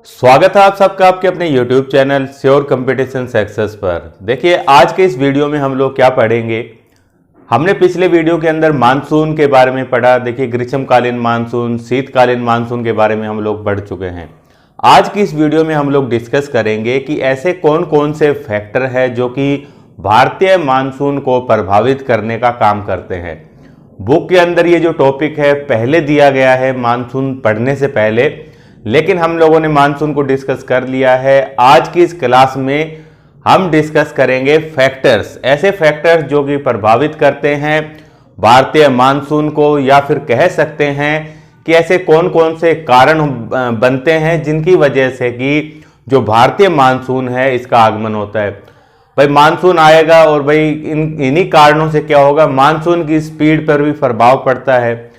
स्वागत है आप सबका आपके अपने YouTube channel sure competition success पर। देखिए आज के इस वीडियो में हम लोग क्या पढ़ेंगे। हमने पिछले वीडियो के अंदर मानसून के बारे में पढ़ा। देखिए ग्रीष्मकालीन मानसून, शीतकालीन मानसून के बारे में हम लोग पढ़ चुके हैं। आज की इस वीडियो में हम लोग डिस्कस करेंगे कि ऐसे कौन कौन से फैक्टर है जो कि भारतीय मानसून को प्रभावित करने का काम करते हैं। बुक के अंदर ये जो टॉपिक है पहले दिया गया है मानसून पढ़ने से पहले, लेकिन हम लोगों ने मानसून को डिस्कस कर लिया है। आज की इस क्लास में हम डिस्कस करेंगे फैक्टर्स, ऐसे फैक्टर्स जो कि प्रभावित करते हैं भारतीय मानसून को, या फिर कह सकते हैं कि ऐसे कौन कौन से कारण बनते हैं जिनकी वजह से कि जो भारतीय मानसून है इसका आगमन होता है। भाई मानसून आएगा और भाई इन्हीं कारणों से क्या होगा, मानसून की स्पीड पर भी प्रभाव पड़ता है,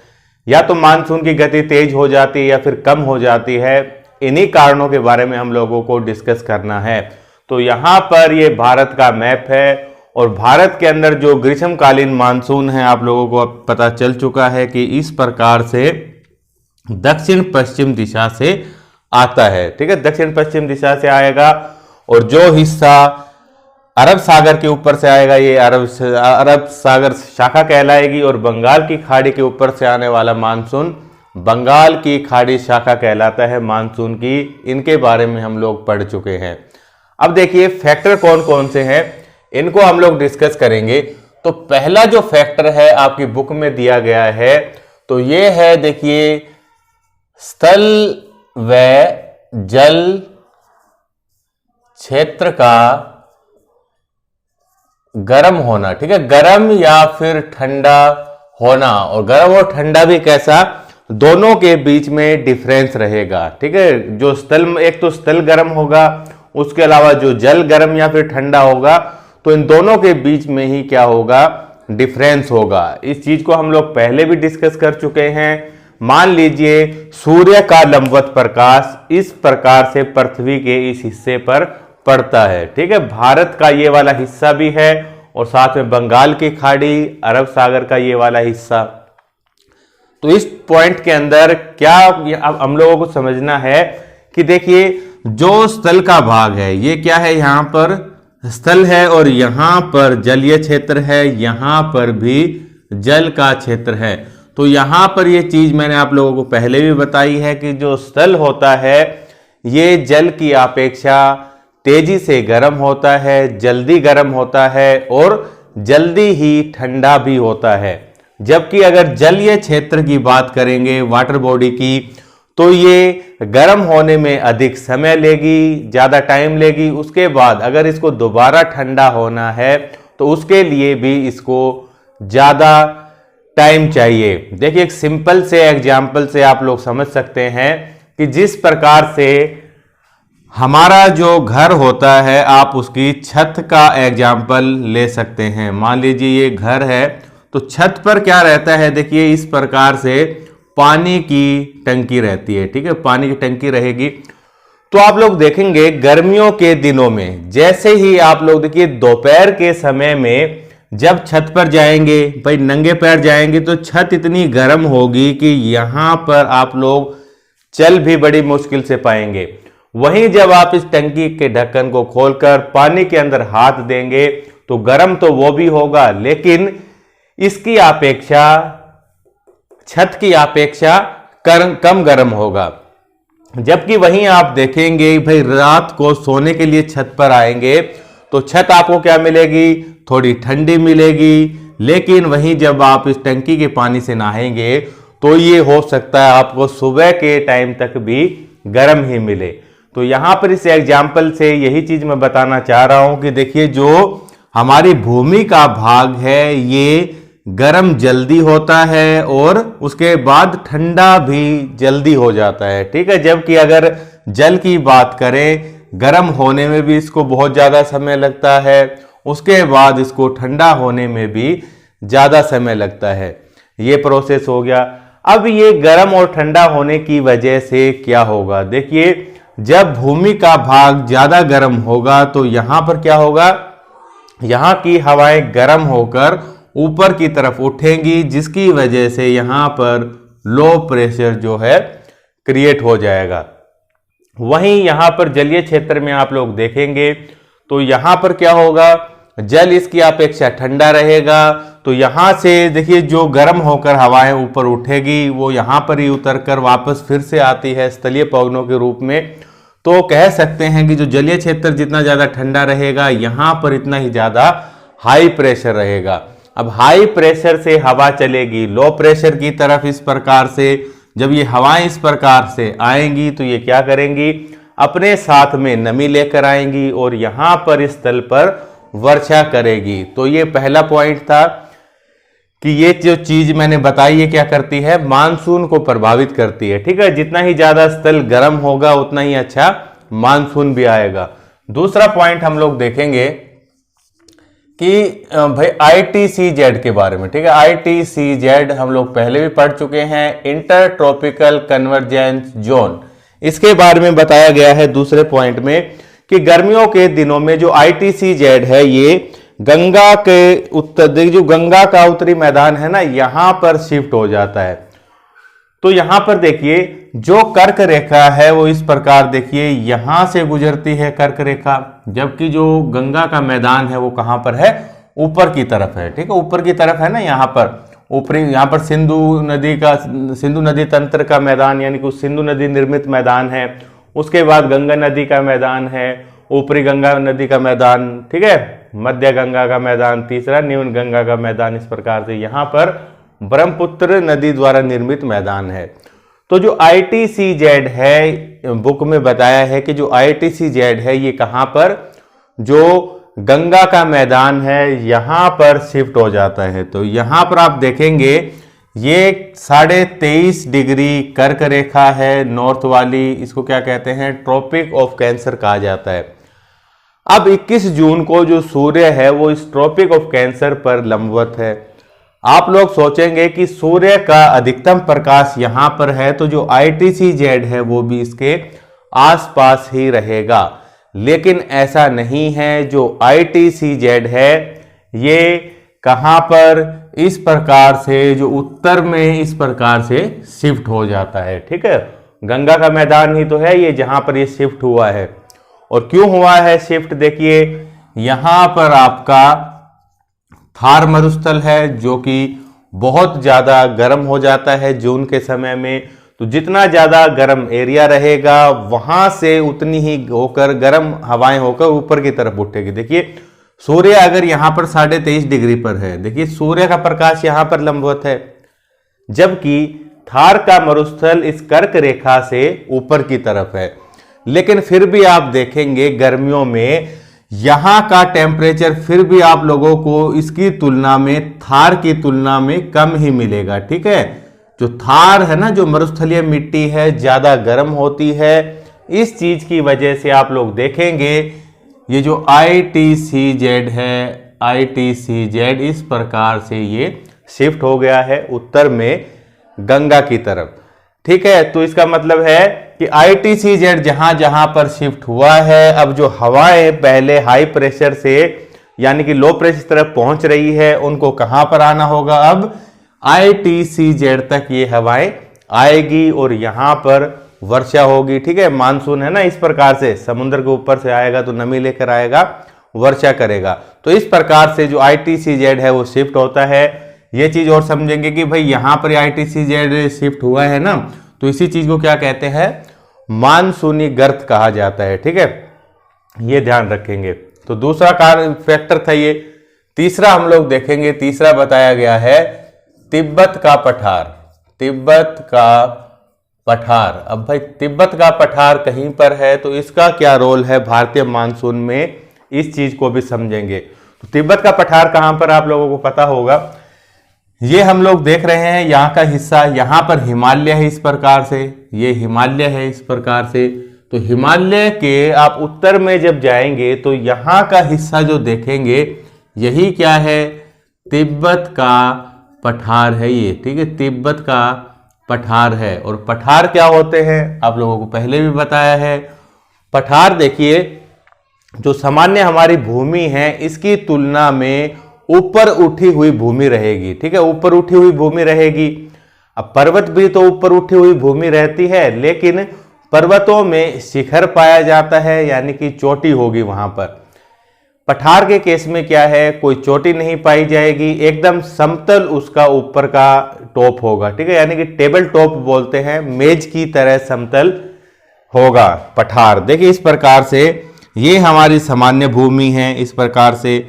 या तो मानसून की गति तेज हो जाती है या फिर कम हो जाती है। इन्हीं कारणों के बारे में हम लोगों को डिस्कस करना है। तो यहाँ पर ये भारत का मैप है और भारत के अंदर जो ग्रीष्मकालीन मानसून है आप लोगों को अब पता चल चुका है कि इस प्रकार से दक्षिण पश्चिम दिशा से आता है। ठीक है, दक्षिण पश्चिम दिशा से आएगा और जो हिस्सा अरब सागर के ऊपर से आएगा ये अरब सागर शाखा कहलाएगी, और बंगाल की खाड़ी के ऊपर से आने वाला मानसून बंगाल की खाड़ी शाखा कहलाता है मानसून की। इनके बारे में हम लोग पढ़ चुके हैं। अब देखिए फैक्टर कौन कौन से हैं इनको हम लोग डिस्कस करेंगे। तो पहला जो फैक्टर है आपकी बुक में दिया गया है तो ये है, देखिए, स्थल व जल क्षेत्र का गर्म होना। ठीक है, गर्म या फिर ठंडा होना, और गर्म और ठंडा भी कैसा, दोनों के बीच में डिफरेंस रहेगा। ठीक है, जो स्थल, एक तो स्थल गर्म होगा, उसके अलावा जो जल गर्म या फिर ठंडा होगा, तो इन दोनों के बीच में ही क्या होगा, डिफरेंस होगा। इस चीज को हम लोग पहले भी डिस्कस कर चुके हैं। मान लीजिए सूर्य का लंबवत प्रकाश इस प्रकार से पृथ्वी के इस हिस्से पर पड़ता है। ठीक है, भारत का ये वाला हिस्सा भी है और साथ में बंगाल की खाड़ी, अरब सागर का ये वाला हिस्सा। तो इस पॉइंट के अंदर क्या अब हम लोगों को समझना है कि देखिए जो स्थल का भाग है ये क्या है, यहां पर स्थल है और यहां पर जलीय क्षेत्र है, यहां पर भी जल का क्षेत्र है। तो यहां पर ये चीज मैंने आप लोगों को पहले भी बताई है कि जो स्थल होता है ये जल की अपेक्षा तेजी से गर्म होता है, जल्दी गर्म होता है और जल्दी ही ठंडा भी होता है। जबकि अगर जलीय क्षेत्र की बात करेंगे, वाटर बॉडी की, तो ये गर्म होने में अधिक समय लेगी, ज्यादा टाइम लेगी। उसके बाद अगर इसको दोबारा ठंडा होना है तो उसके लिए भी इसको ज्यादा टाइम चाहिए। देखिए एक सिंपल से एग्जाम्पल से आप लोग समझ सकते हैं कि जिस प्रकार से हमारा जो घर होता है, आप उसकी छत का एग्जाम्पल ले सकते हैं। मान लीजिए ये घर है तो छत पर क्या रहता है, देखिए इस प्रकार से पानी की टंकी रहती है। ठीक है, पानी की टंकी रहेगी। तो आप लोग देखेंगे गर्मियों के दिनों में जैसे ही आप लोग देखिए दोपहर के समय में जब छत पर जाएंगे, भाई नंगे पैर जाएंगे, तो छत इतनी गर्म होगी कि यहां पर आप लोग चल भी बड़ी मुश्किल से पाएंगे। वहीं जब आप इस टंकी के ढक्कन को खोलकर पानी के अंदर हाथ देंगे तो गर्म तो वो भी होगा, लेकिन इसकी अपेक्षा, छत की अपेक्षा कम गर्म होगा। जबकि वहीं आप देखेंगे भाई रात को सोने के लिए छत पर आएंगे तो छत आपको क्या मिलेगी, थोड़ी ठंडी मिलेगी। लेकिन वहीं जब आप इस टंकी के पानी से नहाएंगे तो ये हो सकता है आपको सुबह के टाइम तक भी गर्म ही मिले। तो यहां पर इस एग्जाम्पल से यही चीज मैं बताना चाह रहा हूं कि देखिए जो हमारी भूमि का भाग है ये गर्म जल्दी होता है और उसके बाद ठंडा भी जल्दी हो जाता है। ठीक है, जबकि अगर जल की बात करें, गर्म होने में भी इसको बहुत ज्यादा समय लगता है, उसके बाद इसको ठंडा होने में भी ज्यादा समय लगता है। ये प्रोसेस हो गया। अब ये गर्म और ठंडा होने की वजह से क्या होगा, देखिए जब भूमि का भाग ज्यादा गर्म होगा तो यहां पर क्या होगा, यहां की हवाएं गर्म होकर ऊपर की तरफ उठेंगी, जिसकी वजह से यहां पर लो प्रेशर जो है क्रिएट हो जाएगा। वहीं यहां पर जलीय क्षेत्र में आप लोग देखेंगे तो यहां पर क्या होगा, जल इसकी अपेक्षा ठंडा रहेगा। तो यहां से देखिए जो गर्म होकर हवाएं ऊपर उठेगी वो यहां पर ही उतरकर वापस फिर से आती है स्थलीय पवनों के रूप में। तो कह सकते हैं कि जो जलीय क्षेत्र जितना ज्यादा ठंडा रहेगा यहां पर इतना ही ज्यादा हाई प्रेशर रहेगा। अब हाई प्रेशर से हवा चलेगी लो प्रेशर की तरफ इस प्रकार से। जब ये हवाएं इस प्रकार से आएंगी तो ये क्या करेंगी, अपने साथ में नमी लेकर आएंगी और यहां पर इस स्थल पर वर्षा करेगी। तो ये पहला पॉइंट था कि ये जो चीज मैंने बताई ये क्या करती है, मानसून को प्रभावित करती है। ठीक है, जितना ही ज्यादा स्थल गर्म होगा उतना ही अच्छा मानसून भी आएगा। दूसरा पॉइंट हम लोग देखेंगे कि भाई ITCZ के बारे में। ठीक है, ITCZ हम लोग पहले भी पढ़ चुके हैं, इंटर ट्रॉपिकल कन्वर्जेंस जोन। इसके बारे में बताया गया है दूसरे पॉइंट में कि गर्मियों के दिनों में जो ITCZ है ये गंगा के उत्तर, जो गंगा का उत्तरी मैदान है ना यहां पर शिफ्ट हो जाता है। तो यहां पर देखिए जो कर्क रेखा है वो इस प्रकार देखिए यहां से गुजरती है कर्क रेखा, जबकि जो गंगा का मैदान है वो कहां पर है, ऊपर की तरफ है। ठीक है, ऊपर की तरफ है ना, यहां पर ऊपरी, यहां पर सिंधु नदी तंत्र का मैदान यानी कि सिंधु नदी निर्मित मैदान है। उसके बाद गंगा नदी का मैदान है, ऊपरी गंगा नदी का मैदान, ठीक है, मध्य गंगा का मैदान, तीसरा न्यून गंगा का मैदान। इस प्रकार से यहां पर ब्रह्मपुत्र नदी द्वारा निर्मित मैदान है। तो जो ITCZ है बुक में बताया है कि जो ITCZ है ये कहां पर, जो गंगा का मैदान है यहां पर शिफ्ट हो जाता है। तो यहां पर आप देखेंगे ये 23.5 डिग्री कर्क रेखा है नॉर्थ वाली, इसको क्या कहते हैं, ट्रॉपिक ऑफ कैंसर कहा जाता है। अब 21 जून को जो सूर्य है वो इस ट्रॉपिक ऑफ कैंसर पर लंबवत है। आप लोग सोचेंगे कि सूर्य का अधिकतम प्रकाश यहां पर है तो जो ITCZ है वो भी इसके आसपास ही रहेगा, लेकिन ऐसा नहीं है। जो ITCZ है ये कहां पर, इस प्रकार से जो उत्तर में इस प्रकार से शिफ्ट हो जाता है। ठीक है, गंगा का मैदान ही तो है ये जहां पर ये शिफ्ट हुआ है। और क्यों हुआ है शिफ्ट, देखिए यहां पर आपका थार मरुस्थल है जो कि बहुत ज्यादा गर्म हो जाता है जून के समय में। तो जितना ज्यादा गर्म एरिया रहेगा वहां से उतनी ही होकर गर्म हवाएं होकर ऊपर की तरफ उठेगी। देखिए सूर्य अगर यहां पर 23.5 डिग्री पर है, देखिए सूर्य का प्रकाश यहां पर लंबवत है, जबकि थार का मरुस्थल इस कर्क रेखा से ऊपर की तरफ है। लेकिन फिर भी आप देखेंगे गर्मियों में यहां का टेम्परेचर फिर भी आप लोगों को इसकी तुलना में, थार की तुलना में कम ही मिलेगा। ठीक है, जो थार है ना, जो मरुस्थलीय मिट्टी है ज्यादा गर्म होती है। इस चीज की वजह से आप लोग देखेंगे ये जो ITCZ है, ITCZ इस प्रकार से ये शिफ्ट हो गया है उत्तर में गंगा की तरफ। ठीक है, तो इसका मतलब है कि ITCZ जहां जहां पर शिफ्ट हुआ है, अब जो हवाएं पहले हाई प्रेशर से यानी कि लो प्रेशर तरफ पहुंच रही है उनको कहां पर आना होगा, अब ITCZ तक ये हवाएं आएगी और यहां पर वर्षा होगी। ठीक है, मानसून है ना, इस प्रकार से समुद्र के ऊपर से आएगा तो नमी लेकर आएगा, वर्षा करेगा। तो इस प्रकार से जो ITCZ है वो शिफ्ट होता है। ये चीज और समझेंगे कि भाई यहां पर ITCZ शिफ्ट हुआ है ना, तो इसी चीज को क्या कहते हैं, मानसूनी गर्त कहा जाता है। ठीक है, ये ध्यान रखेंगे। तो दूसरा कारण फैक्टर था ये। तीसरा हम लोग देखेंगे, तीसरा बताया गया है तिब्बत का पठार। तिब्बत का पठार, अब भाई तिब्बत का पठार कहीं पर है तो इसका क्या रोल है भारतीय मानसून में, इस चीज को भी समझेंगे। तो तिब्बत का पठार कहां पर आप लोगों को पता होगा, ये हम लोग देख रहे हैं यहाँ का हिस्सा, यहाँ पर हिमालय है इस प्रकार से, ये हिमालय है इस प्रकार से। तो हिमालय के आप उत्तर में जब जाएंगे तो यहाँ का हिस्सा जो देखेंगे यही क्या है, तिब्बत का पठार है ये। ठीक है, तिब्बत का पठार है। और पठार क्या होते हैं आप लोगों को पहले भी बताया है। पठार देखिए जो सामान्य हमारी भूमि है इसकी तुलना में ऊपर उठी हुई भूमि रहेगी। ठीक है, ऊपर उठी हुई भूमि रहेगी। अब पर्वत भी तो ऊपर उठी हुई भूमि रहती है, लेकिन पर्वतों में शिखर पाया जाता है, यानी कि चोटी होगी वहां पर। पठार के केस में क्या है, कोई चोटी नहीं पाई जाएगी, एकदम समतल उसका ऊपर का टॉप होगा, ठीक है, यानी कि टेबल टॉप बोलते हैं, मेज की तरह समतल होगा पठार। देखिए इस प्रकार से ये हमारी सामान्य भूमि है इस प्रकार से,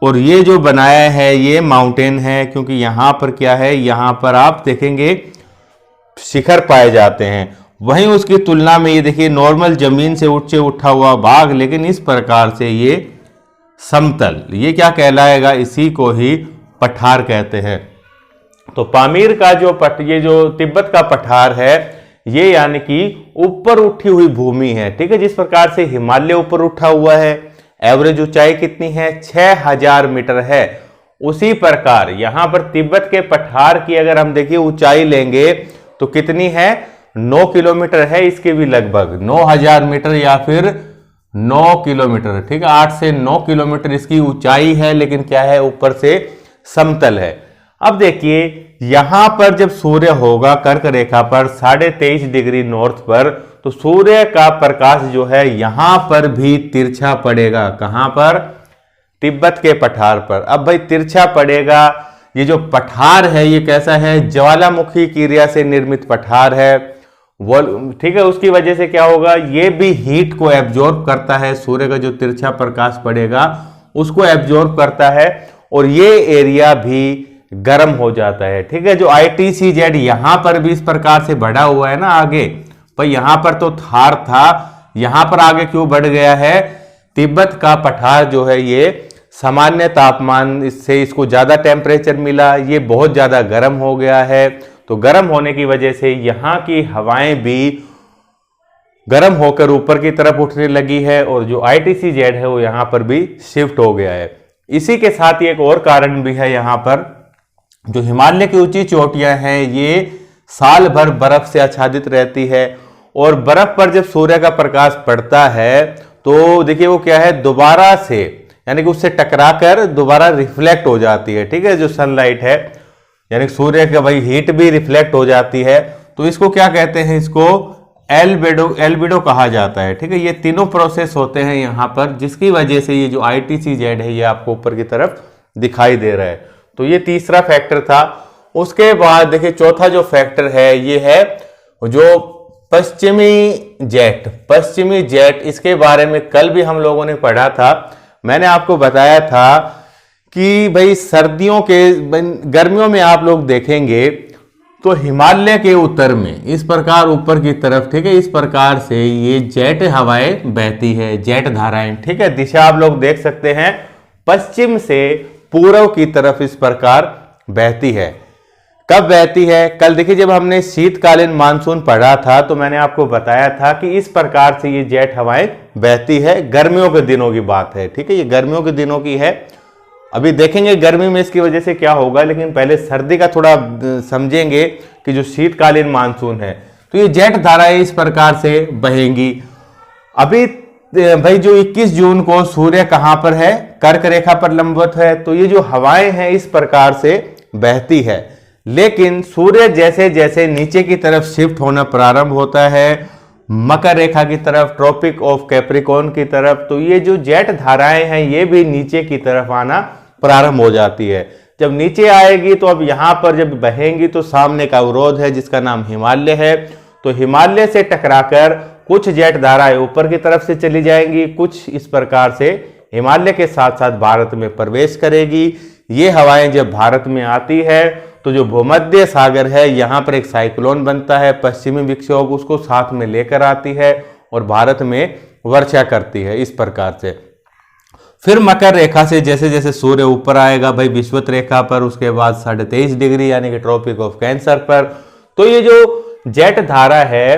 और ये जो बनाया है ये माउंटेन है, क्योंकि यहां पर क्या है, यहां पर आप देखेंगे शिखर पाए जाते हैं। वहीं उसकी तुलना में ये देखिए नॉर्मल जमीन से ऊंचे उठा हुआ भाग, लेकिन इस प्रकार से ये समतल, ये क्या कहलाएगा, इसी को ही पठार कहते हैं। तो पामीर का जो ये जो तिब्बत का पठार है ये यानी कि ऊपर उठी हुई भूमि है, ठीक है। जिस प्रकार से हिमालय ऊपर उठा हुआ है, एवरेज ऊंचाई कितनी है, 6000 मीटर है, उसी प्रकार यहां पर तिब्बत के पठार की अगर हम देखिए ऊंचाई लेंगे तो कितनी है, 9 किलोमीटर है, इसके भी लगभग 9000 मीटर या फिर 9 किलोमीटर, ठीक है, 8 से 9 किलोमीटर इसकी ऊंचाई है, लेकिन क्या है, ऊपर से समतल है। अब देखिए यहां पर जब सूर्य होगा कर्क रेखा पर 23.5 डिग्री नॉर्थ पर, तो सूर्य का प्रकाश जो है यहां पर भी तिरछा पड़ेगा, कहां पर, तिब्बत के पठार पर। अब भाई तिरछा पड़ेगा, ये जो पठार है ये कैसा है, ज्वालामुखी क्रिया से निर्मित पठार है, ठीक है, उसकी वजह से क्या होगा, ये भी हीट को एब्जॉर्ब करता है, सूर्य का जो तिरछा प्रकाश पड़ेगा उसको एब्जॉर्ब करता है, और ये एरिया भी गर्म हो जाता है, ठीक है। जो ITCZ यहां पर भी इस प्रकार से बढ़ा हुआ है ना आगे, पर यहां पर तो थार था, यहां पर आगे क्यों बढ़ गया है, तिब्बत का पठार जो है ये सामान्य तापमान इससे इसको ज्यादा टेम्परेचर मिला, ये बहुत ज्यादा गर्म हो गया है, तो गर्म होने की वजह से यहां की हवाएं भी गर्म होकर ऊपर की तरफ उठने लगी है, और जो ITCZ है वो यहां पर भी शिफ्ट हो गया है। इसी के साथ एक और कारण भी है, यहां पर जो हिमालय की ऊंची चोटियां हैं ये साल भर बर्फ से आच्छादित रहती है, और बर्फ पर जब सूर्य का प्रकाश पड़ता है तो देखिए वो क्या है, दोबारा से यानी कि उससे टकराकर दोबारा रिफ्लेक्ट हो जाती है, ठीक है, जो सनलाइट है, यानी सूर्य का भाई हीट भी रिफ्लेक्ट हो जाती है, तो इसको क्या कहते हैं, इसको एल्बिडो कहा जाता है, ठीक है। ये तीनों प्रोसेस होते हैं यहां पर, जिसकी वजह से ये जो ITCZ है ये आपको ऊपर की तरफ दिखाई दे रहा है। तो ये तीसरा फैक्टर था। उसके बाद देखिए चौथा जो फैक्टर है ये है जो पश्चिमी जेट, इसके बारे में कल भी हम लोगों ने पढ़ा था। मैंने आपको बताया था कि भाई गर्मियों में आप लोग देखेंगे तो हिमालय के उत्तर में इस प्रकार ऊपर की तरफ, ठीक है, इस प्रकार से ये जेट हवाएं बहती है, जेट धाराएं, ठीक है। दिशा आप लोग देख सकते हैं, पश्चिम से पूर्व की तरफ इस प्रकार बहती है। कब बहती है, कल देखिए जब हमने शीतकालीन मानसून पढ़ा था तो मैंने आपको बताया था कि इस प्रकार से ये जेट हवाएं बहती है, गर्मियों के दिनों की बात है, ठीक है, ये गर्मियों के दिनों की है। अभी देखेंगे गर्मी में इसकी वजह से क्या होगा, लेकिन पहले सर्दी का थोड़ा समझेंगे कि जो शीतकालीन मानसून है, तो ये जेट धाराएं इस प्रकार से बहेंगी। अभी भाई जो 21 जून को सूर्य कहां पर है, कर्क रेखा पर लंबवत है, तो ये जो हवाएं हैं इस प्रकार से बहती है, लेकिन सूर्य जैसे जैसे नीचे की तरफ शिफ्ट होना प्रारंभ होता है मकर रेखा की तरफ, ट्रॉपिक ऑफ कैप्रिकॉर्न की तरफ, तो ये जो जेट धाराएं हैं ये भी नीचे की तरफ आना प्रारंभ हो जाती है। जब नीचे आएगी तो अब यहां पर जब बहेंगी तो सामने का अवरोध है जिसका नाम हिमालय है, तो हिमालय से टकराकर कुछ जेट धाराएं ऊपर की तरफ से चली जाएंगी, कुछ इस प्रकार से हिमालय के साथ साथ भारत में प्रवेश करेगी। ये हवाएं जब भारत में आती है तो जो भूमध्य सागर है यहां पर एक साइक्लोन बनता है, पश्चिमी विक्षोभ उसको साथ में लेकर आती है और भारत में वर्षा करती है इस प्रकार से। फिर मकर रेखा से जैसे जैसे सूर्य ऊपर आएगा भाई विषुवत रेखा पर, उसके बाद 23.5 डिग्री यानी कि ट्रॉपिक ऑफ कैंसर पर, तो ये जो जेट धारा है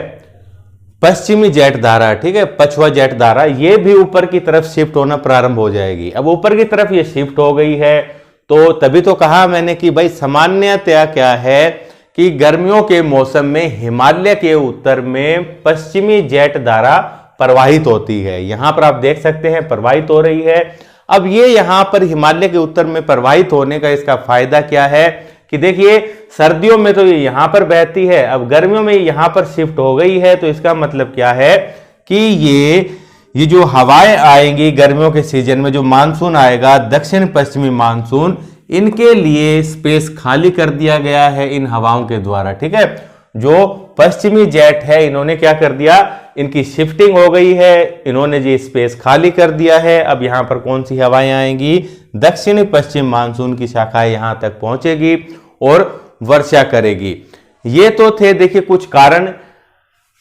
पश्चिमी जेट धारा, ठीक है, पछुआ जेट धारा, ये भी ऊपर की तरफ शिफ्ट होना प्रारंभ हो जाएगी। अब ऊपर की तरफ ये शिफ्ट हो गई है तो तभी तो कहा मैंने कि भाई सामान्यतया क्या है कि गर्मियों के मौसम में हिमालय के उत्तर में पश्चिमी जेट धारा प्रवाहित होती है। यहां पर आप देख सकते हैं प्रवाहित हो रही है। अब ये यहां पर हिमालय के उत्तर में प्रवाहित होने का इसका फायदा क्या है कि देखिए सर्दियों में तो ये यहां पर बहती है, अब गर्मियों में यहां पर शिफ्ट हो गई है। तो इसका मतलब क्या है कि ये जो हवाएं आएंगी गर्मियों के सीजन में, जो मानसून आएगा दक्षिण पश्चिमी मानसून, इनके लिए स्पेस खाली कर दिया गया है इन हवाओं के द्वारा। ठीक है, जो पश्चिमी जेट है इन्होंने क्या कर दिया, इनकी शिफ्टिंग हो गई है, इन्होंने ये स्पेस खाली कर दिया है। अब यहां पर कौन सी हवाएं आएंगी, दक्षिणी पश्चिम मानसून की शाखाएं यहां तक पहुंचेगी और वर्षा करेगी। ये तो थे देखिए कुछ कारण।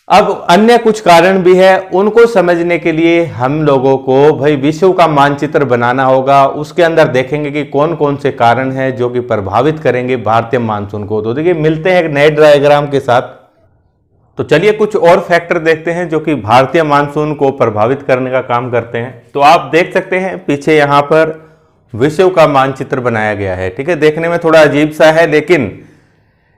अब अन्य कुछ कारण भी है, उनको समझने के लिए हम लोगों को भाई विश्व का मानचित्र बनाना होगा। उसके अंदर देखेंगे कि कौन कौन से कारण हैं जो कि प्रभावित करेंगे भारतीय मानसून को। तो देखिए मिलते हैं एक नए डायग्राम के साथ। तो चलिए कुछ और फैक्टर देखते हैं जो कि भारतीय मानसून को प्रभावित करने का काम करते हैं। तो आप देख सकते हैं पीछे यहां पर विश्व का मानचित्र बनाया गया है। ठीक है, देखने में थोड़ा अजीब सा है, लेकिन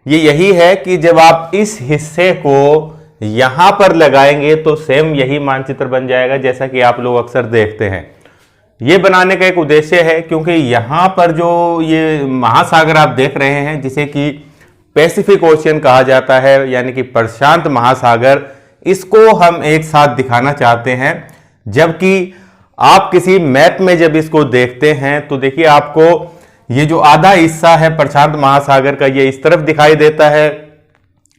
ये यही है कि जब आप इस हिस्से को यहां पर लगाएंगे तो सेम यही मानचित्र बन जाएगा, जैसा कि आप लोग अक्सर देखते हैं। ये बनाने का एक उद्देश्य है क्योंकि यहां पर जो ये महासागर आप देख रहे हैं, जिसे कि पैसिफिक ओशियन कहा जाता है, यानी कि प्रशांत महासागर, इसको हम एक साथ दिखाना चाहते हैं। जबकि आप किसी मैप में जब इसको देखते हैं तो देखिए आपको ये जो आधा हिस्सा है प्रशांत महासागर का, ये इस तरफ दिखाई देता है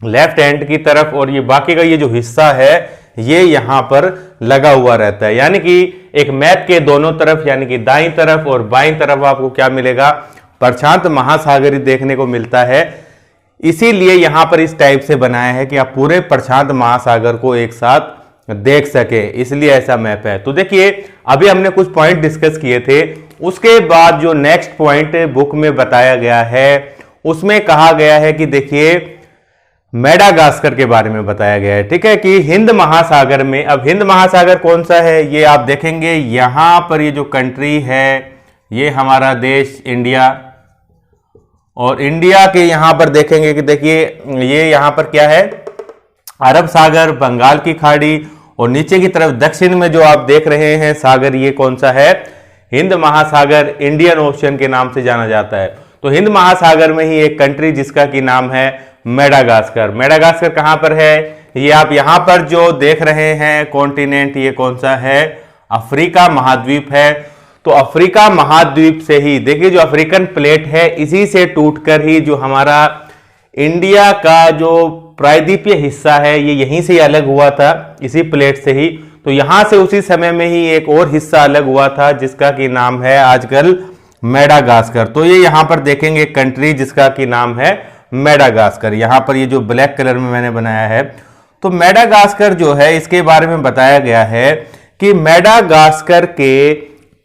लेफ्ट हैंड की तरफ, और ये बाकी का ये जो हिस्सा है ये यहां पर लगा हुआ रहता है। यानी कि एक मैप के दोनों तरफ, यानी कि दाईं तरफ और बाईं तरफ आपको क्या मिलेगा, प्रशांत महासागर ही देखने को मिलता है। इसीलिए यहां पर इस टाइप से बनाया है कि आप पूरे प्रशांत महासागर को एक साथ देख सके, इसलिए ऐसा मैप है। तो देखिए अभी हमने कुछ पॉइंट डिस्कस किए थे, उसके बाद जो नेक्स्ट पॉइंट बुक में बताया गया है उसमें कहा गया है कि देखिए मेडागास्कर के बारे में बताया गया है। ठीक है, कि हिंद महासागर में, अब हिंद महासागर कौन सा है ये आप देखेंगे, यहां पर ये जो कंट्री है ये हमारा देश इंडिया, और इंडिया के यहां पर देखेंगे कि देखिए ये यहां पर क्या है, अरब सागर, बंगाल की खाड़ी, और नीचे की तरफ दक्षिण में जो आप देख रहे हैं सागर, ये कौन सा है, हिंद महासागर, इंडियन ओशियन के नाम से जाना जाता है। तो हिंद महासागर में ही एक कंट्री जिसका की नाम है मेडागास्कर। मेडागास्कर कहां पर है, ये आप यहां पर जो देख रहे हैं कॉन्टिनेंट, ये कौन सा है, अफ्रीका महाद्वीप है। तो अफ्रीका महाद्वीप से ही देखिए जो अफ्रीकन प्लेट है, इसी से टूटकर ही जो हमारा इंडिया का जो प्रायद्वीपीय हिस्सा है ये यहीं से ही अलग हुआ था, इसी प्लेट से ही। तो यहां से उसी समय में ही एक और हिस्सा अलग हुआ था जिसका की नाम है आजकल मेडागास्कर। तो ये यहां पर देखेंगे कंट्री जिसका की नाम है मेडागास्कर, यहां पर ये जो ब्लैक कलर में मैंने बनाया है। तो मेडागास्कर जो है इसके बारे में बताया गया है कि मेडागास्कर के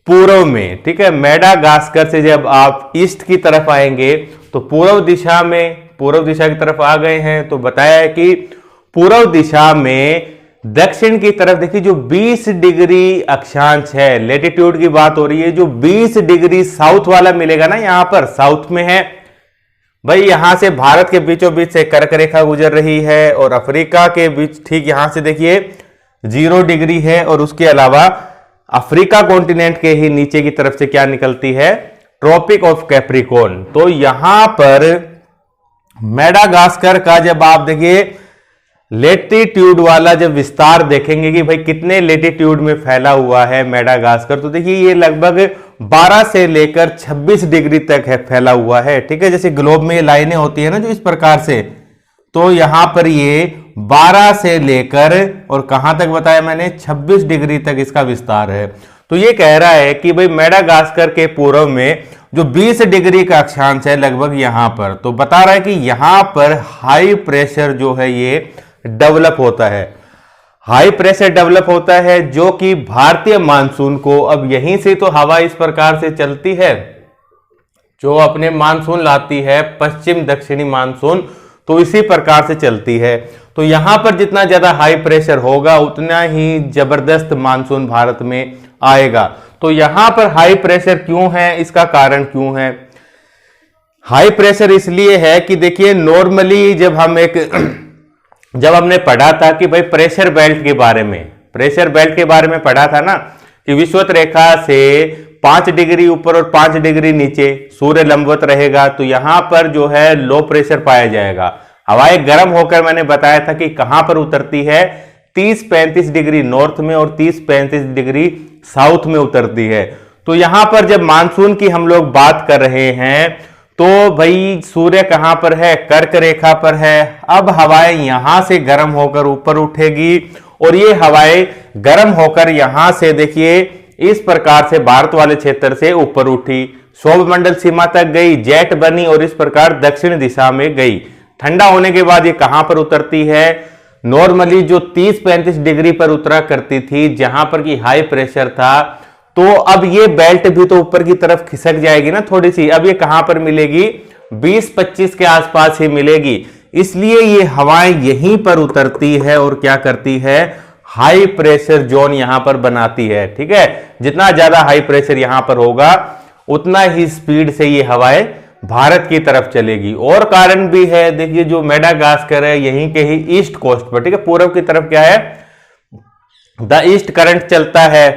पूर्व में, ठीक है, मेडागास्कर से जब आप ईस्ट की तरफ आएंगे तो पूर्व दिशा में, पूर्व दिशा की तरफ आ गए हैं, तो बताया है कि पूर्व दिशा में दक्षिण की तरफ देखिए जो 20 डिग्री अक्षांश है, लेटीट्यूड की बात हो रही है, जो 20 डिग्री साउथ वाला मिलेगा ना, यहां पर साउथ में है भाई, यहां से भारत के बीचों बीच से कर्क रेखा गुजर रही है, और अफ्रीका के बीच ठीक यहां से देखिए 0 डिग्री है, और उसके अलावा अफ्रीका कॉन्टिनेंट के ही नीचे की तरफ से क्या निकलती है, ट्रॉपिक ऑफ कैप्रिकॉर्न। तो यहां पर मेडागास्कर का जब आप देखिए लेटीट्यूड वाला जब विस्तार देखेंगे कि भाई कितने लेटीट्यूड में फैला हुआ है मेडागास्कर, तो देखिए ये लगभग 12 से लेकर 26 डिग्री तक है फैला हुआ है। ठीक है, जैसे ग्लोब में ये लाइनें होती है ना जो इस प्रकार से, तो यहां पर ये 12 से लेकर और कहां तक बताया मैंने, 26 डिग्री तक इसका विस्तार है। तो ये कह रहा है कि भाई मेडागास्कर के पूर्व में जो 20 डिग्री का अक्षांश है लगभग यहां पर, तो बता रहा है कि यहां पर हाई प्रेशर जो है ये डेवलप होता है, हाई प्रेशर डेवलप होता है, जो कि भारतीय मानसून को, अब यहीं से तो हवा इस प्रकार से चलती है जो अपने मानसून लाती है, पश्चिम दक्षिणी मानसून, तो इसी प्रकार से चलती है। तो यहां पर जितना ज्यादा हाई प्रेशर होगा उतना ही जबरदस्त मानसून भारत में आएगा। तो यहां पर हाई प्रेशर क्यों है, इसका कारण क्यों है, हाई प्रेशर इसलिए है कि देखिए नॉर्मली जब हमने पढ़ा था कि भाई प्रेशर बेल्ट के बारे में, प्रेशर बेल्ट के बारे में पढ़ा था ना, कि विषुवत रेखा से 5 डिग्री ऊपर और 5 डिग्री नीचे सूर्य लंबवत रहेगा, तो यहां पर जो है लो प्रेशर पाया जाएगा। हवाएं गर्म होकर मैंने बताया था कि कहां पर उतरती है, 30-35 डिग्री नॉर्थ में और 30-35 डिग्री साउथ में उतरती है। तो यहां पर जब मानसून की हम लोग बात कर रहे हैं तो भाई सूर्य कहां पर है, कर्क रेखा पर है। अब हवाएं यहां से गर्म होकर ऊपर उठेगी और ये हवाएं गर्म होकर यहां से देखिए इस प्रकार से भारत वाले क्षेत्र से ऊपर उठी, सौरमंडल सीमा तक गई, जेट बनी और इस प्रकार दक्षिण दिशा में गई। ठंडा होने के बाद ये कहां पर उतरती है, नॉर्मली जो 30-35 डिग्री पर उतरा करती थी जहां पर की हाई प्रेशर था, तो अब ये बेल्ट भी तो ऊपर की तरफ खिसक जाएगी ना थोड़ी सी। अब ये कहां पर मिलेगी, 20-25 के आसपास ही मिलेगी। इसलिए ये हवाएं यहीं पर उतरती है और क्या करती है, हाई प्रेशर जोन यहां पर बनाती है। ठीक है, जितना ज्यादा हाई प्रेशर यहां पर होगा उतना ही स्पीड से ये हवाएं भारत की तरफ चलेगी। और कारण भी है, देखिए जो मेडागास्कर है यहीं के ही ईस्ट कोस्ट पर, ठीक है, पूर्व की तरफ क्या है, द ईस्ट करंट चलता है,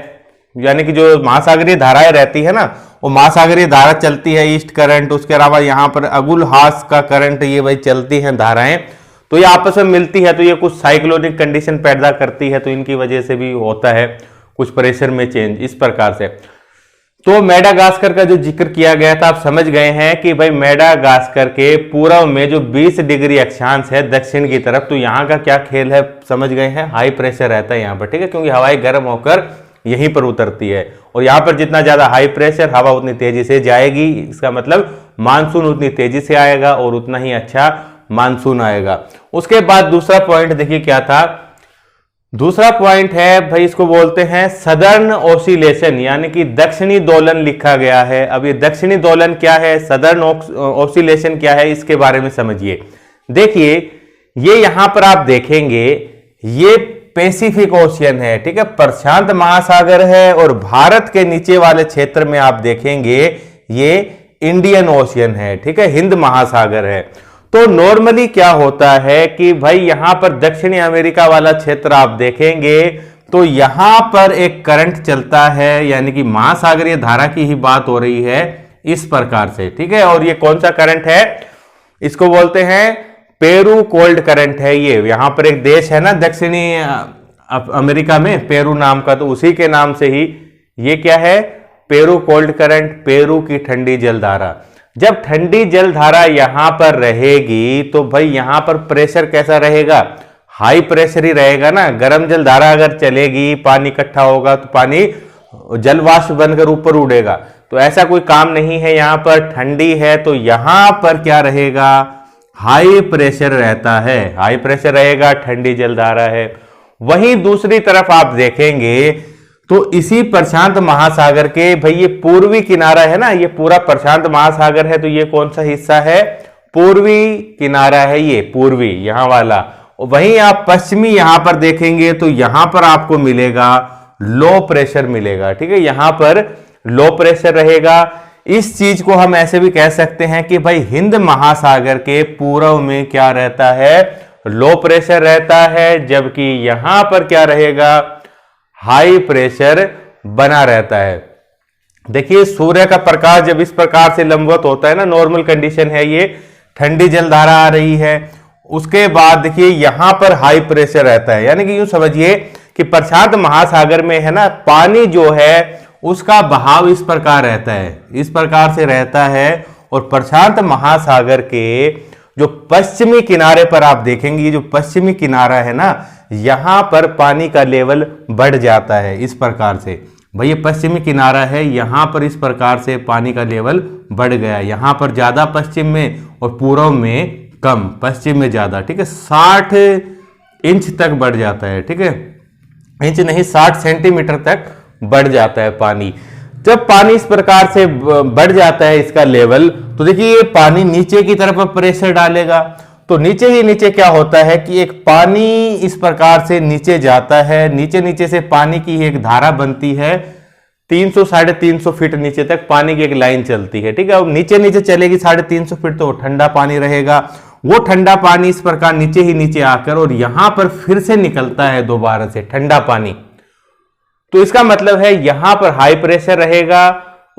यानी कि जो महासागरीय धाराएं रहती है ना, वो महासागरीय धारा चलती है, ईस्ट करंट। उसके अलावा यहां पर अगुल हास का करंट, ये भाई चलती हैं धाराएं, तो ये आपस में मिलती है, तो ये कुछ साइक्लोनिक कंडीशन पैदा करती है, तो इनकी वजह से भी होता है कुछ प्रेशर में चेंज इस प्रकार से। तो मेडागास्कर का जो जिक्र किया गया था, आप समझ गए हैं कि भाई मेडागास्कर के पूर्व में जो 20 डिग्री अक्षांश है दक्षिण की तरफ, तो यहां का क्या खेल है समझ गए हैं, हाई प्रेशर रहता है यहां पर। ठीक है, क्योंकि हवाएं गर्म होकर यहीं पर उतरती है और यहां पर जितना ज्यादा हाई प्रेशर, हवा उतनी तेजी से जाएगी, इसका मतलब मानसून उतनी तेजी से आएगा और उतना ही अच्छा मानसून आएगा। उसके बाद दूसरा पॉइंट देखिए क्या था, दूसरा पॉइंट है भाई इसको बोलते हैं सदर्न ऑसिलेशन, यानी कि दक्षिणी दोलन लिखा गया है। अब ये दक्षिणी दोलन क्या है, सदर्न ऑसिलेशन क्या है, इसके बारे में समझिए। देखिए ये यहां पर आप देखेंगे ये पैसिफिक ओशियन है, ठीक है, प्रशांत महासागर है, और भारत के नीचे वाले क्षेत्र में आप देखेंगे ये इंडियन ओशियन है, ठीक है, हिंद महासागर है। तो नॉर्मली क्या होता है कि भाई यहां पर दक्षिणी अमेरिका वाला क्षेत्र आप देखेंगे तो यहां पर एक करंट चलता है, यानी कि महासागरीय धारा की ही बात हो रही है इस प्रकार से। ठीक है, और ये कौन सा करंट है, इसको बोलते हैं पेरू कोल्ड करंट है। ये यहां पर एक देश है ना दक्षिणी अमेरिका में, पेरू नाम का, तो उसी के नाम से ही ये क्या है, पेरू कोल्ड करंट, पेरू की ठंडी जलधारा। जब ठंडी जलधारा यहां पर रहेगी तो भाई यहां पर प्रेशर कैसा रहेगा, हाई प्रेशर ही रहेगा ना। गर्म जलधारा अगर चलेगी, पानी इकट्ठा होगा तो पानी जलवाष्प बनकर ऊपर उड़ेगा, तो ऐसा कोई काम नहीं है। यहां पर ठंडी है तो यहां पर क्या रहेगा, हाई प्रेशर रहता है, हाई प्रेशर रहेगा, ठंडी जलधारा है। वहीं दूसरी तरफ आप देखेंगे तो इसी प्रशांत महासागर के भाई ये पूर्वी किनारा है ना, ये पूरा प्रशांत महासागर है, तो ये कौन सा हिस्सा है, पूर्वी किनारा है, ये पूर्वी यहां वाला। वहीं आप पश्चिमी यहां पर देखेंगे तो यहां पर आपको मिलेगा लो प्रेशर मिलेगा। ठीक है, यहां पर लो प्रेशर रहेगा। इस चीज को हम ऐसे भी कह सकते हैं कि भाई हिंद महासागर के पूर्व में क्या रहता है, लो प्रेशर रहता है, जबकि यहां पर क्या रहेगा, हाई प्रेशर बना रहता है। देखिए सूर्य का प्रकाश जब इस प्रकार से लंबवत होता है ना, नॉर्मल कंडीशन है, ये ठंडी जलधारा आ रही है, उसके बाद देखिए यहां पर हाई प्रेशर रहता है, यानी कि यूं समझिए कि प्रशांत महासागर में है ना, पानी जो है उसका बहाव इस प्रकार रहता है, इस प्रकार से रहता है। और प्रशांत महासागर के जो पश्चिमी किनारे पर आप देखेंगे, ये जो पश्चिमी किनारा है ना, यहां पर पानी का लेवल बढ़ जाता है इस प्रकार से। भाई ये पश्चिमी किनारा है, यहां पर इस प्रकार से पानी का लेवल बढ़ गया, यहां पर ज्यादा पश्चिम में और पूर्व में कम, पश्चिम में ज्यादा। ठीक है, 60 इंच तक बढ़ जाता है, ठीक है, इंच नहीं 60 सेंटीमीटर तक बढ़ जाता है पानी। जब पानी इस प्रकार से बढ़ जाता है इसका लेवल, तो देखिए ये पानी नीचे की तरफ प्रेशर डालेगा, तो नीचे ही नीचे क्या होता है कि एक पानी इस प्रकार से नीचे जाता है, नीचे नीचे से पानी की एक धारा बनती है, 300-350 फीट नीचे तक पानी की एक लाइन चलती है। ठीक है, अब नीचे नीचे चलेगी 350 फीट, तो ठंडा पानी रहेगा, वो ठंडा पानी इस प्रकार नीचे ही नीचे आकर और यहां पर फिर से निकलता है दोबारा से ठंडा पानी। तो इसका मतलब है यहां पर हाई प्रेशर रहेगा,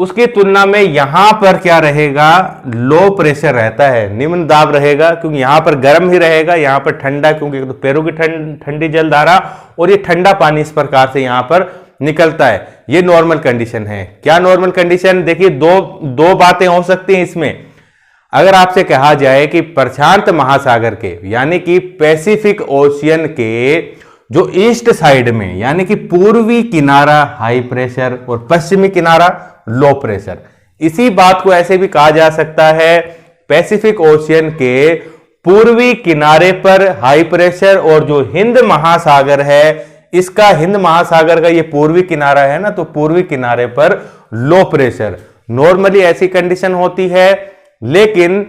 उसकी तुलना में यहां पर क्या रहेगा, लो प्रेशर रहता है, निम्न दाब रहेगा, क्योंकि यहां पर गर्म ही रहेगा, यहां पर ठंडा, क्योंकि तो पेरू की ठंडी जलधारा और ये ठंडा पानी इस प्रकार से यहां पर निकलता है। ये नॉर्मल कंडीशन है। क्या नॉर्मल कंडीशन? देखिए दो बातें हो सकती हैं इसमें। अगर आपसे कहा जाए कि प्रशांत महासागर के यानी कि पैसिफिक ओशियन के जो ईस्ट साइड में यानी कि पूर्वी किनारा हाई प्रेशर और पश्चिमी किनारा लो प्रेशर, इसी बात को ऐसे भी कहा जा सकता है पैसिफिक ओशियन के पूर्वी किनारे पर हाई प्रेशर और जो हिंद महासागर है, इसका हिंद महासागर का ये पूर्वी किनारा है ना, तो पूर्वी किनारे पर लो प्रेशर। नॉर्मली ऐसी कंडीशन होती है, लेकिन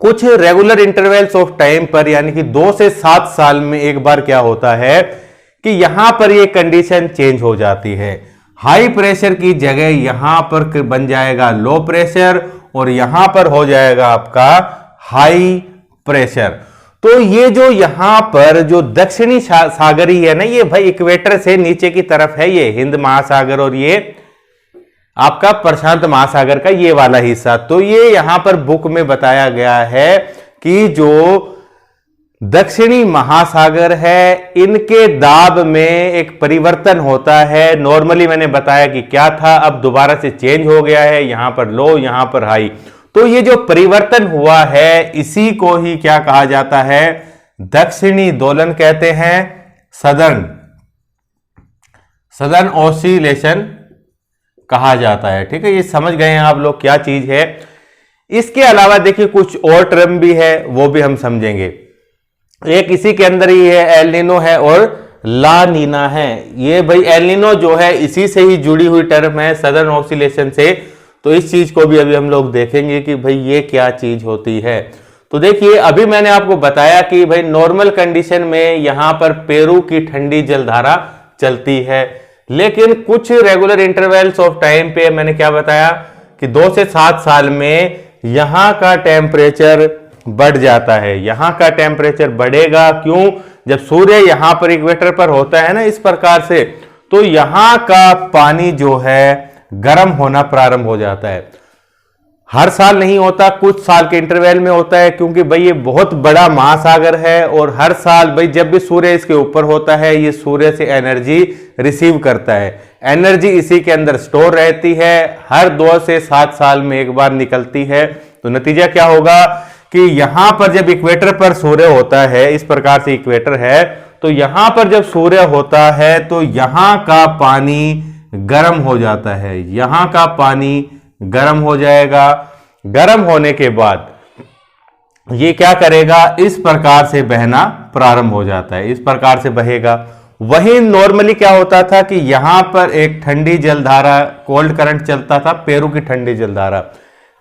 कुछ रेगुलर इंटरवल्स ऑफ टाइम पर यानी कि 2 से 7 साल में एक बार क्या होता है कि यहां पर ये कंडीशन चेंज हो जाती है। हाई प्रेशर की जगह यहां पर बन जाएगा लो प्रेशर और यहां पर हो जाएगा आपका हाई प्रेशर। तो ये जो यहां पर जो दक्षिणी सागरी है ना, ये भाई इक्वेटर से नीचे की तरफ है, ये हिंद महासागर और ये आपका प्रशांत महासागर का ये वाला हिस्सा। तो ये यहां पर बुक में बताया गया है कि जो दक्षिणी महासागर है, इनके दाब में एक परिवर्तन होता है। नॉर्मली मैंने बताया कि क्या था, अब दोबारा से चेंज हो गया है, यहां पर लो यहां पर हाई। तो ये जो परिवर्तन हुआ है, इसी को ही क्या कहा जाता है, दक्षिणी दोलन कहते हैं, सदर्न ऑसिलेशन कहा जाता है। ठीक है, ये समझ गए हैं आप लोग क्या चीज है। इसके अलावा देखिए कुछ और टर्म भी है, वो भी हम समझेंगे। एक इसी के अंदर ही है, एल नीनो है और ला नीना है। ये भाई एल नीनो जो है इसी से ही जुड़ी हुई टर्म है, सदर्न ऑसिलेशन से। तो इस चीज को भी अभी हम लोग देखेंगे कि भाई ये क्या चीज होती है। तो देखिए अभी मैंने आपको बताया कि भाई नॉर्मल कंडीशन में यहां पर पेरू की ठंडी जलधारा चलती है, लेकिन कुछ रेगुलर इंटरवल्स ऑफ टाइम पे मैंने क्या बताया कि 2 से 7 साल में यहां का टेम्परेचर बढ़ जाता है। यहां का टेम्परेचर बढ़ेगा, क्यों? जब सूर्य यहां पर इक्वेटर पर होता है ना इस प्रकार से, तो यहां का पानी जो है गर्म होना प्रारंभ हो जाता है। हर साल नहीं होता, कुछ साल के इंटरवल में होता है, क्योंकि भाई ये बहुत बड़ा महासागर है और हर साल भाई जब भी सूर्य इसके ऊपर होता है, ये सूर्य से एनर्जी रिसीव करता है, एनर्जी इसी के अंदर स्टोर रहती है, हर 2 से 7 साल में एक बार निकलती है। तो नतीजा क्या होगा कि यहां पर जब इक्वेटर पर सूर्य होता है, इस प्रकार से इक्वेटर है, तो यहां पर जब सूर्य होता है तो यहां का पानी गर्म हो जाता है, यहां का पानी गर्म हो जाएगा। गर्म होने के बाद ये क्या करेगा, इस प्रकार से बहना प्रारंभ हो जाता है, इस प्रकार से बहेगा। वहीं नॉर्मली क्या होता था कि यहां पर एक ठंडी जलधारा, कोल्ड करंट चलता था, पेरू की ठंडी जलधारा,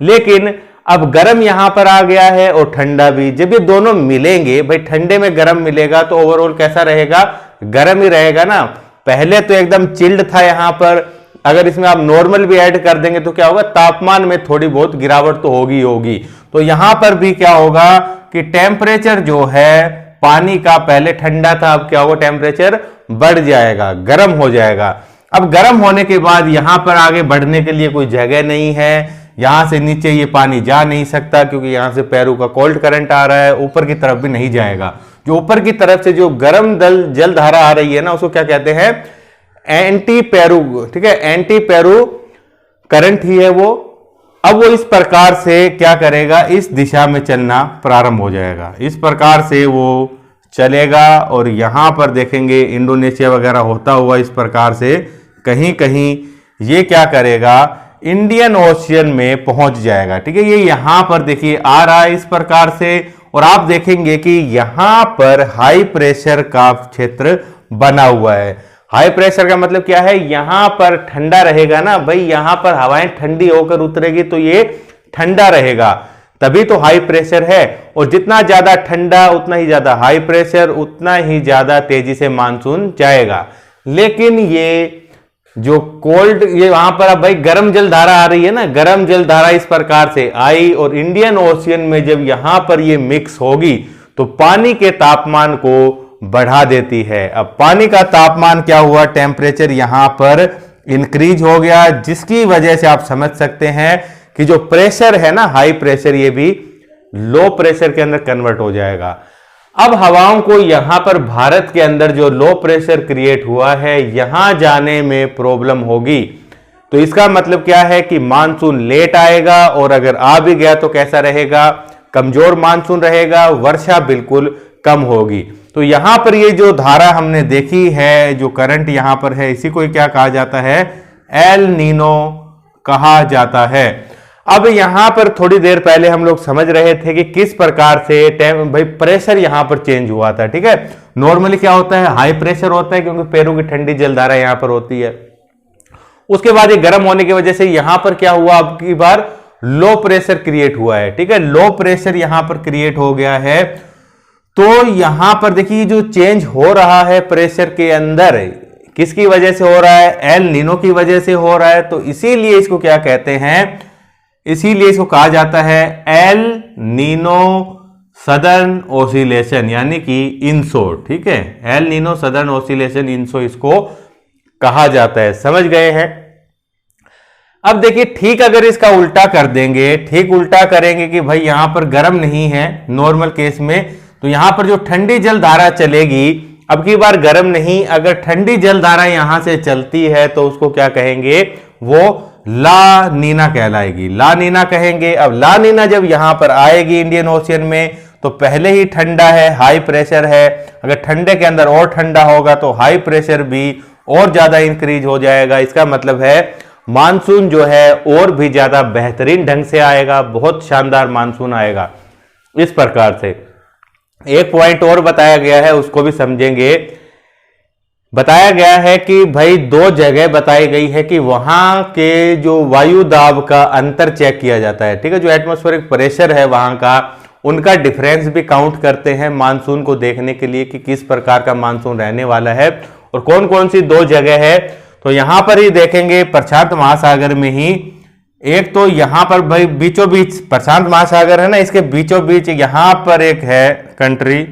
लेकिन अब गर्म यहां पर आ गया है और ठंडा भी। जब ये दोनों मिलेंगे, भाई ठंडे में गर्म मिलेगा तो ओवरऑल कैसा रहेगा, गर्म ही रहेगा ना। पहले तो एकदम चिल्ड था यहां पर, अगर इसमें आप नॉर्मल भी ऐड कर देंगे तो क्या होगा, तापमान में थोड़ी बहुत गिरावट तो होगी होगी। तो यहां पर भी क्या होगा कि टेम्परेचर जो है पानी का पहले ठंडा था, अब क्या होगा, टेम्परेचर बढ़ जाएगा, गर्म हो जाएगा। अब गर्म होने के बाद यहां पर आगे बढ़ने के लिए कोई जगह नहीं है, यहां से नीचे ये पानी जा नहीं सकता, क्योंकि यहां से पेरू का कोल्ड करंट आ रहा है, ऊपर की तरफ भी नहीं जाएगा। जो ऊपर की तरफ से जो गर्म जलधारा आ रही है ना, उसको क्या कहते हैं, एंटी पेरू। ठीक है, एंटी पेरू करंट ही है वो। अब वो इस प्रकार से क्या करेगा, इस दिशा में चलना प्रारंभ हो जाएगा, इस प्रकार से वो चलेगा। और यहां पर देखेंगे इंडोनेशिया वगैरह होता हुआ इस प्रकार से कहीं कहीं ये क्या करेगा, इंडियन ओशियन में पहुंच जाएगा। ठीक है, ये यहां पर देखिए आ रहा है इस प्रकार से, और आप देखेंगे कि यहां पर हाई प्रेशर का क्षेत्र बना हुआ है। हाई प्रेशर का मतलब क्या है, यहां पर ठंडा रहेगा ना भाई, यहां पर हवाएं ठंडी होकर उतरेगी तो ये ठंडा रहेगा, तभी तो हाई प्रेशर है। और जितना ज्यादा ठंडा उतना ही ज्यादा हाई प्रेशर, उतना ही ज्यादा तेजी से मानसून जाएगा। लेकिन ये जो कोल्ड, ये वहां पर अब भाई गर्म जलधारा आ रही है ना, गर्म जलधारा इस प्रकार से आई और इंडियन ओशियन में जब यहां पर ये मिक्स होगी तो पानी के तापमान को बढ़ा देती है। अब पानी का तापमान क्या हुआ, टेम्परेचर यहां पर इंक्रीज हो गया, जिसकी वजह से आप समझ सकते हैं कि जो प्रेशर है ना, हाई प्रेशर, ये भी लो प्रेशर के अंदर कन्वर्ट हो जाएगा। अब हवाओं को यहां पर भारत के अंदर जो लो प्रेशर क्रिएट हुआ है, यहां जाने में प्रॉब्लम होगी। तो इसका मतलब क्या है कि मानसून लेट आएगा, और अगर आ भी गया तो कैसा रहेगा, कमजोर मानसून रहेगा, वर्षा बिल्कुल कम होगी। तो यहां पर ये जो धारा हमने देखी है, जो करंट यहां पर है, इसी को क्या कहा जाता है, एल नीनो कहा जाता है। अब यहां पर थोड़ी देर पहले हम लोग समझ रहे थे कि किस प्रकार से भाई प्रेशर यहां पर चेंज हुआ था, ठीक है। नॉर्मली क्या होता है, हाई प्रेशर होता है, क्योंकि पैरों की ठंडी जलधारा यहां पर होती है। उसके बाद ये गर्म होने की वजह से यहां पर क्या हुआ, अब की बार लो प्रेशर क्रिएट हुआ है, ठीक है। लो प्रेशर यहां पर क्रिएट हो गया है। तो यहां पर देखिए जो चेंज हो रहा है प्रेशर के अंदर, किसकी वजह से हो रहा है, एल नीनो की वजह से हो रहा है। तो इसीलिए इसको क्या कहते हैं, इसीलिए इसको कहा जाता है एल नीनो सदर्न ओसिलेशन, यानी कि इनसो, ठीक है। El Nino southern oscillation, INSO इसको कहा जाता है। समझ गए हैं। अब देखिए ठीक अगर इसका उल्टा कर देंगे, ठीक उल्टा करेंगे कि भाई यहां पर गर्म नहीं है नॉर्मल केस में, तो यहां पर जो ठंडी जल धारा चलेगी, अब की बार गर्म नहीं, अगर ठंडी जल धारा यहां से चलती है तो उसको क्या कहेंगे, वो ला नीना कहलाएगी, ला नीना कहेंगे। अब ला नीना जब यहां पर आएगी इंडियन ओशियन में, तो पहले ही ठंडा है, हाई प्रेशर है, अगर ठंडे के अंदर और ठंडा होगा तो हाई प्रेशर भी और ज्यादा इंक्रीज हो जाएगा। इसका मतलब है मानसून जो है और भी ज्यादा बेहतरीन ढंग से आएगा, बहुत शानदार मानसून आएगा। इस प्रकार से एक पॉइंट और बताया गया है, उसको भी समझेंगे। बताया गया है कि भाई दो जगह बताई गई है कि वहां के जो वायु दाब का अंतर चेक किया जाता है, ठीक है। जो एटमॉस्फेरिक प्रेशर है वहां का, उनका डिफरेंस भी काउंट करते हैं मानसून को देखने के लिए कि किस प्रकार का मानसून रहने वाला है, और कौन कौन सी दो जगह है। तो यहां पर ही देखेंगे प्रशांत महासागर में ही, एक तो यहां पर भाई बीचों बीच प्रशांत महासागर है ना, इसके बीचों बीच यहां पर एक है कंट्री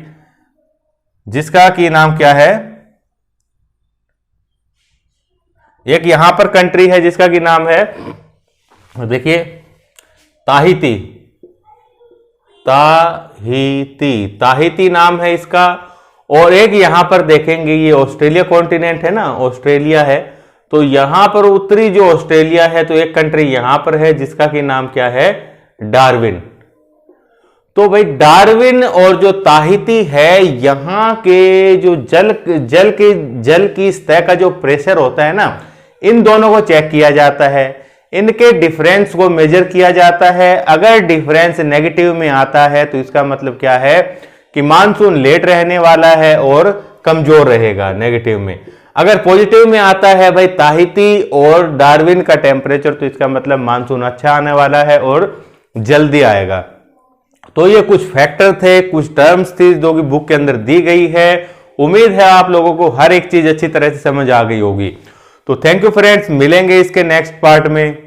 जिसका की नाम क्या है, एक यहां पर कंट्री है जिसका की नाम है, देखिए ताहिती, ताहिती, ताहिती नाम है इसका। और एक यहां पर देखेंगे ये ऑस्ट्रेलिया कॉन्टिनेंट है ना, ऑस्ट्रेलिया है, तो यहां पर उत्तरी जो ऑस्ट्रेलिया है, तो एक कंट्री यहां पर है जिसका की नाम क्या है, डार्विन। तो भाई डार्विन और जो ताहिती है, यहां के जो जल की सतह का जो प्रेशर होता है ना, इन दोनों को चेक किया जाता है, इनके डिफरेंस को मेजर किया जाता है। अगर डिफरेंस नेगेटिव में आता है तो इसका मतलब क्या है कि मानसून लेट रहने वाला है और कमजोर रहेगा नेगेटिव में। अगर पॉजिटिव में आता है भाई ताहिती और डार्विन का टेम्परेचर, तो इसका मतलब मानसून अच्छा आने वाला है और जल्दी आएगा। तो ये कुछ फैक्टर थे, कुछ टर्म्स थी जो कि बुक के अंदर दी गई है। उम्मीद है आप लोगों को हर एक चीज अच्छी तरह से समझ आ गई होगी। तो थैंक यू फ्रेंड्स, मिलेंगे इसके नेक्स्ट पार्ट में।